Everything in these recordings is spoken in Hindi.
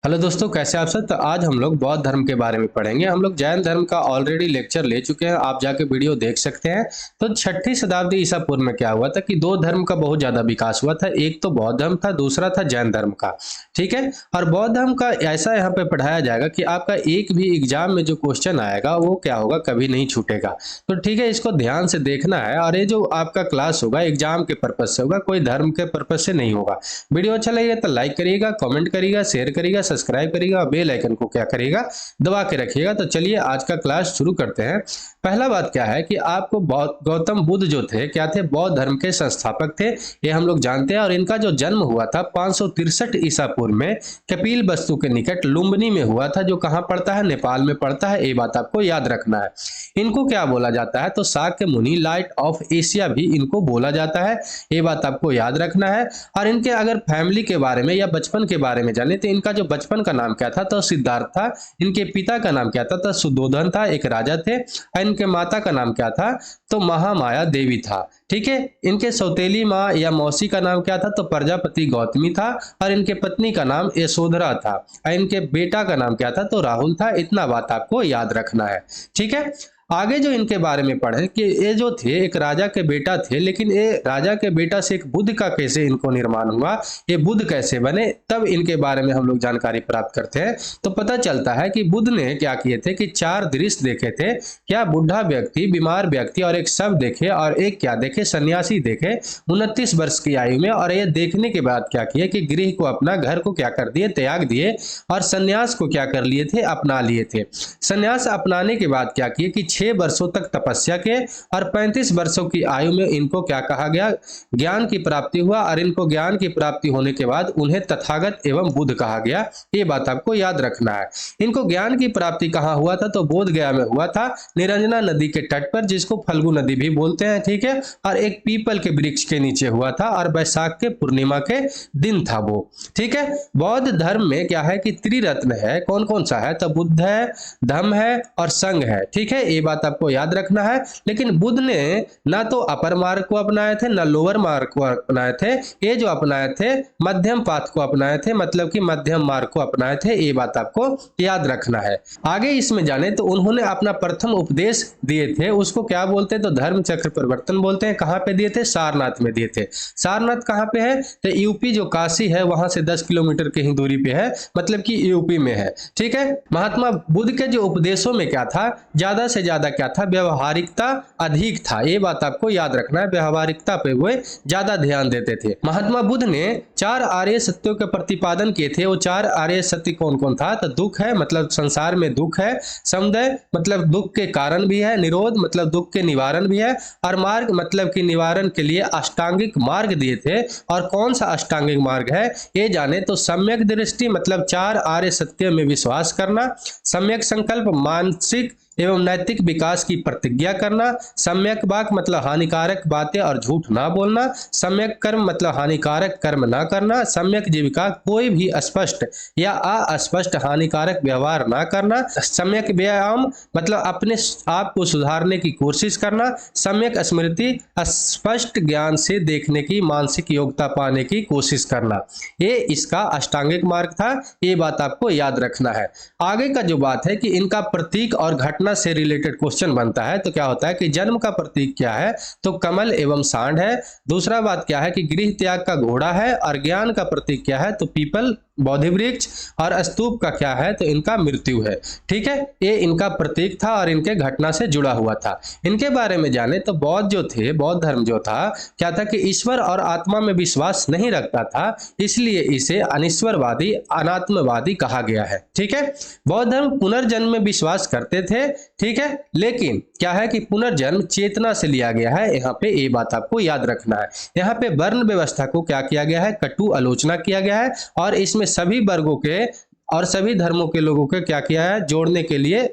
हेलो दोस्तों, कैसे आप सब। तो आज हम लोग बौद्ध धर्म के बारे में पढ़ेंगे। हम लोग जैन धर्म का ऑलरेडी लेक्चर ले चुके हैं, आप जाके वीडियो देख सकते हैं। तो छठी शताब्दी ईसा पूर्व में क्या हुआ था कि दो धर्म का बहुत ज्यादा विकास हुआ था। एक तो बौद्ध धर्म था, दूसरा था जैन धर्म का। ठीक है। और बौद्ध धर्म का ऐसा यहाँ पे पढ़ाया जाएगा कि आपका एक भी एग्जाम में जो क्वेश्चन आएगा वो क्या होगा, कभी नहीं छूटेगा। तो ठीक है, इसको ध्यान से देखना है। और ये जो आपका क्लास होगा एग्जाम के पर्पज से होगा, कोई धर्म के पर्पज से नहीं होगा। वीडियो अच्छा लगेगा तो लाइक करिएगा, कमेंट करिएगा, शेयर करिएगा, सब्सक्राइब करिएगा, बेल आइकन को क्या करिएगा, दबा के रखिएगा। तो चलिए आज का क्लास शुरू करते हैं। पहला बात क्या है कि आपको गौतम बुद्ध जो थे क्या थे, बौद्ध धर्म के संस्थापक थे, ये हम लोग जानते हैं। और इनका जो जन्म हुआ था 563 ईसा पूर्व में कपिल वस्तु के निकट लुम्बिनी में हुआ था, जो कहाँ पड़ता है, नेपाल में पड़ता है। ये बात आपको याद रखना है। इनको क्या बोला जाता है, तो शाक्य मुनि, लाइट ऑफ एशिया भी इनको बोला जाता है। ये बात आपको याद रखना है। और इनके अगर फैमिली के बारे में या बचपन के बारे में जाने तो इनका जो बचपन का नाम क्या था, तो सिद्धार्थ था। इनके पिता का नाम क्या था, तो सुद्धोधन था, एक राजा थे। और इनके माता का नाम क्या था, तो महामाया देवी था। ठीक है। इनके सौतेली माँ या मौसी का नाम क्या था, तो प्रजापति गौतमी था। और इनके पत्नी का नाम यशोधरा था। और इनके बेटा का नाम क्या था, तो राहुल था। इतना बात आपको याद रखना है। ठीक है। आगे जो इनके बारे में पढ़े कि ये जो थे एक राजा के बेटा थे, लेकिन ये राजा के बेटा से एक बुद्ध का कैसे इनको निर्माण हुआ, ये बुद्ध कैसे बने, तब इनके बारे में हम लोग जानकारी प्राप्त करते हैं। तो पता चलता है कि बुद्ध ने क्या किए थे कि 4 दृश्य देखे थे। क्या, बुढ़ा व्यक्ति, बीमार व्यक्ति और एक शव देखे, और एक क्या देखे, सन्यासी देखे 29 वर्ष की आयु में। और ये देखने के बाद क्या किए कि गृह को, अपना घर को क्या कर दिए, त्याग दिए। और सन्यास को क्या कर लिए थे, अपना लिए थे। सन्यास अपनाने के बाद क्या किए कि 6 वर्षों तक तपस्या के, और 35 वर्षों की आयु में इनको क्या कहा गया, ज्ञान की प्राप्ति हुआ। और इनको ज्ञान की प्राप्ति होने के बाद उन्हें तथागत एवं बुद्ध कहा गया। ये बात आपको याद रखना है। इनको ज्ञान की प्राप्ति कहाँ हुआ था, तो बोध गया में हुआ था, निरंजना नदी के तट पर, जिसको फल्गु नदी भी बोलते हैं। ठीक है। और एक पीपल के वृक्ष के नीचे हुआ था, और वैशाख के पूर्णिमा के दिन था वो। ठीक है। बौद्ध धर्म में क्या है कि त्रिरत्न है। कौन कौन सा है, तो बुद्ध है, धम्म है और संघ है। ठीक है। ये बात आपको याद रखना है। लेकिन बुद्ध ने ना तो अपर मार्ग को अपनाए थे, ना लोअर मार्ग को अपनाए थे। ये जो अपनाए थे मध्यम पाथ को अपनाए थे, मतलब कि मध्यम मार्ग को अपनाए थे। ये बात आपको याद रखना है। आगे इसमें जाने तो उन्होंने अपना प्रथम उपदेश दिए थे, उसको क्या बोलते हैं, तो धर्म चक्र परिवर्तन बोलते हैं। कहाँ पे दिए थे, सारनाथ में दिए थे। सारनाथ कहाँ पे है, तो यूपी जो काशी है वहां से 10 किलोमीटर की ही दूरी पे है, मतलब कि यूपी में है। ठीक है। महात्मा बुद्ध के जो उपदेशों में क्या था, ज्यादा से ज्यादा क्या था, व्यवहारिकता अधिक था। ये बात आपको याद रखना है, व्यवहारिकता पे वो ज्यादा ध्यान देते थे। महात्मा बुद्ध ने 4 आर्य सत्यों के प्रतिपादन किए थे। वो 4 आर्य सत्य कौन कौन था, तो दुख है, मतलब संसार में दुख है। समुदय मतलब दुख के कारण भी है। निरोध मतलब दुख के निवारण भी है। और मार्ग मतलब कि निवारण के लिए अष्टांगिक मार्ग दिए थे। और कौन सा अष्टांगिक मार्ग है, ये जाने तो सम्यक दृष्टि मतलब 4 आर्य सत्य में विश्वास करना, सम्यक संकल्प मानसिक एवं नैतिक विकास की प्रतिज्ञा करना, सम्यक वाक मतलब हानिकारक बातें और झूठ ना बोलना, सम्यक कर्म मतलब हानिकारक कर्म ना करना, सम्यक जीविका कोई भी स्पष्ट या अस्पष्ट हानिकारक व्यवहार ना करना, सम्यक व्यायाम मतलब अपने आप को सुधारने की कोशिश करना, सम्यक स्मृति स्पष्ट ज्ञान से देखने की मानसिक योग्यता पाने की कोशिश करना। ये इसका अष्टांगिक मार्ग था। ये बात आपको याद रखना है। आगे का जो बात है कि इनका प्रतीक और घटना से रिलेटेड क्वेश्चन बनता है, तो क्या होता है कि जन्म का प्रतीक क्या है, तो कमल एवं सांड है। दूसरा बात क्या है कि गृह त्याग का घोड़ा है। और ज्ञान का प्रतीक क्या है, तो पीपल, बोधि वृक्ष। और स्तूप का क्या है, तो इनका मृत्यु है। ठीक है। ये इनका प्रतीक था और इनके घटना से जुड़ा हुआ था। इनके बारे में जाने तो बौद्ध जो थे, बौद्ध धर्म जो था क्या था कि ईश्वर और आत्मा में विश्वास नहीं रखता था, इसलिए इसे अनिश्वरवादी, अनात्मवादी कहा गया है। ठीक है। बौद्ध धर्म पुनर्जन्म में विश्वास करते थे। ठीक है। लेकिन क्या है कि पुनर्जन्म चेतना से लिया गया है। यहाँ पे ये बात आपको याद रखना है। यहाँ पे वर्ण व्यवस्था को क्या किया गया है, कटु आलोचना किया गया है। और इसमें सभी वर्गों के और सभी धर्मों के लोगों के क्या किया है, जोड़ने के लिए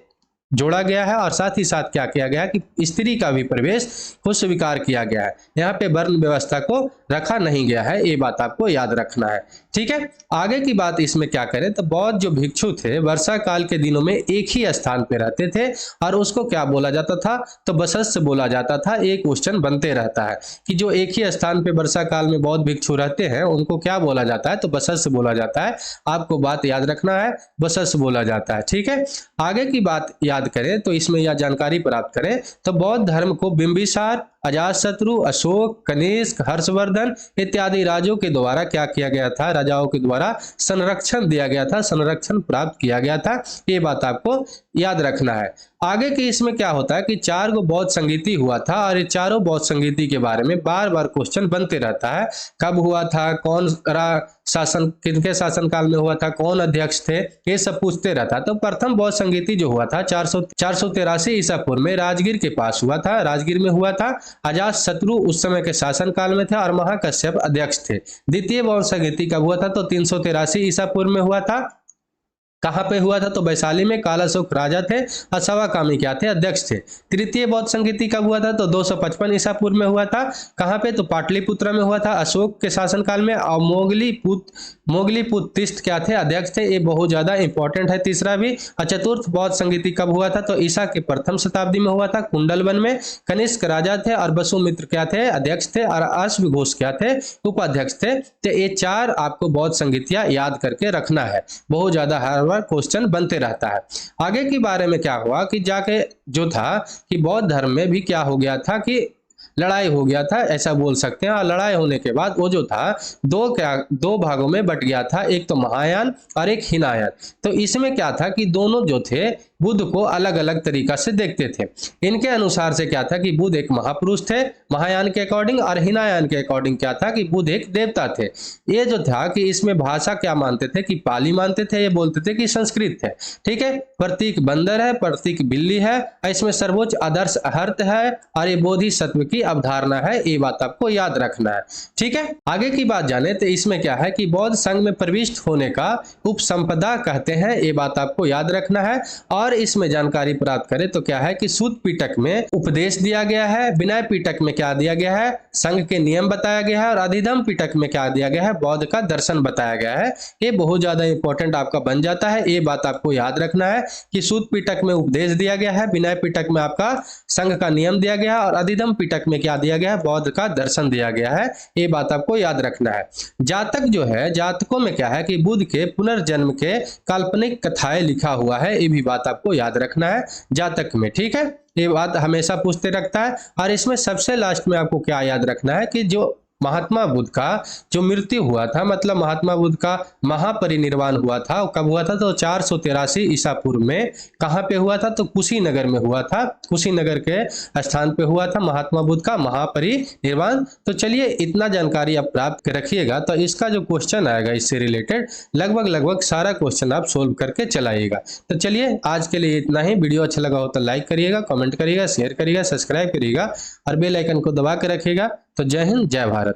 जोड़ा गया है और साथ ही साथ क्या किया गया है कि स्त्री का भी प्रवेश को स्वीकार किया गया है। यहाँ पे वर्ण व्यवस्था को रखा नहीं गया है, ये बात आपको याद रखना है। ठीक है, आगे की बात इसमें क्या करें तो बौद्ध जो भिक्षु थे वर्षा काल के दिनों में एक ही स्थान पे रहते थे और उसको क्या बोला जाता था तो बसस्स बोला जाता था। एक क्वेश्चन बनते रहता है कि जो एक ही स्थान पे वर्षा काल में बौद्ध भिक्षु रहते हैं उनको क्या बोला जाता है तो बसस्स बोला जाता है। आपको बात याद रखना है, बसस्स बोला जाता है। ठीक है, आगे की बात याद करें तो इसमें यह जानकारी प्राप्त करें तो बौद्ध धर्म को बिंबिसार, अजातशत्रु, अशोक, कनिष्क, हर्षवर्धन इत्यादि राजों के द्वारा क्या किया गया था, राजाओं के द्वारा संरक्षण दिया गया था, संरक्षण प्राप्त किया गया था। ये बात आपको याद रखना है। आगे के इसमें क्या होता है कि 4 गो बौद्ध संगीति हुआ था और ये चारों बौद्ध संगीति के बारे में बार बार क्वेश्चन बनते रहता है। कब हुआ था, कौन शासन, किनके शासनकाल में हुआ था, कौन अध्यक्ष थे, ये सब पूछते रहता। तो प्रथम बौद्ध संगीति जो हुआ था 483 ईसा पूर्व में राजगीर के पास हुआ था, राजगीर में हुआ था। अजातशत्रु उस समय के शासनकाल में थे और महाकश्यप अध्यक्ष थे। द्वितीय बौद्ध संगीति कब हुआ था तो 383 ईसा पूर्व में हुआ था। कहाँ पे हुआ था तो वैशाली में। कालाशोक राजा थे और सवाकामी क्या थे, अध्यक्ष थे। तृतीय बौद्ध संगीति कब हुआ था तो 255 ईसा पूर्व में हुआ था। कहाँ पे तो पाटलिपुत्र में हुआ था अशोक के शासनकाल में। और मोगलीपुत्र क्या थे, अध्यक्ष थे। ये बहुत ज्यादा इंपॉर्टेंट है तीसरा भी। और चतुर्थ बौद्ध संगीति कब हुआ था तो ईसा के प्रथम शताब्दी में हुआ था, कुंडलवन में। कनिष्क राजा थे और वसुमित्र क्या थे, अध्यक्ष थे। और अश्वघोष क्या थे, उपाध्यक्ष थे। तो ये 4 आपको बौद्ध संगीतियां याद करके रखना है, बहुत ज्यादा हर बार क्वेश्चन बनते रहता है। आगे के बारे में क्या हुआ कि जाके जो था कि बौद्ध धर्म में भी क्या हो गया था कि लड़ाई हो गया था, ऐसा बोल सकते हैं। और लड़ाई होने के बाद वो जो था दो भागों में बट गया था, एक तो महायान और एक हीनायान। तो इसमें क्या था कि दोनों जो थे बुद्ध को अलग अलग तरीका से देखते थे। इनके अनुसार से क्या था कि बुद्ध एक महापुरुष थे महायान के अकॉर्डिंग, और हीनायान के अकॉर्डिंग क्या था कि बुद्ध एक देवता थे। ये जो था कि इसमें भाषा क्या मानते थे कि पाली मानते थे, ये बोलते थे कि संस्कृत है। ठीक है, प्रतीक बंदर है, प्रतीक बिल्ली है, इसमें सर्वोच्च आदर्श अर्थ है और ये बोधिसत्व की अवधारणा है। ये बात आपको याद रखना है। ठीक है, आगे की बात जाने तो इसमें क्या है कि बौद्ध संघ में प्रविष्ट होने का उपसंपदा कहते हैं, ये बात आपको याद रखना है। और इसमें जानकारी प्राप्त करें तो क्या है कि सूत पिटक में उपदेश दिया गया है, विनय पिटक में क्या दिया गया है, संघ के नियम बताया गया है, और अधिधम पिटक में क्या दिया गया है, बौद्ध का दर्शन बताया गया है। ये बहुत ज्यादा इंपॉर्टेंट आपका बन जाता है। ये बात आपको याद रखना है कि सूत पिटक में उपदेश दिया गया है, विनय पिटक में आपका संघ का नियम दिया गया है, और अधिधम पिटक में क्या दिया गया है, बौद्ध का दर्शन दिया गया है। ये बात आपको याद रखना है। जातक जो है, जातकों में क्या है कि बुद्ध के पुनर्जन्म के काल्पनिक कथाएं लिखा हुआ है, ये भी बात आपको याद रखना है जातक में। ठीक है, ये बात हमेशा पूछते रखता है। और इसमें सबसे लास्ट में आपको क्या याद रखना है कि जो महात्मा बुद्ध का जो मृत्यु हुआ था, मतलब महात्मा बुद्ध का महापरिनिर्वाण हुआ था, वो कब हुआ था तो 483 ईसा पूर्व में। कहाँ पे हुआ था तो कुशीनगर में हुआ था, कुशीनगर के स्थान पे हुआ था महात्मा बुद्ध का महापरिनिर्वाण। तो चलिए इतना जानकारी आप प्राप्त रखिएगा, तो इसका जो क्वेश्चन आएगा इससे रिलेटेड लगभग सारा क्वेश्चन आप सोल्व करके चलाइएगा। तो चलिए आज के लिए इतना ही। वीडियो अच्छा लगा हो तो लाइक करिएगा, कमेंट करिएगा, शेयर करिएगा, सब्सक्राइब करिएगा और बेल आइकन को दबा के रखिएगा। तो जय हिंद, जय भारत।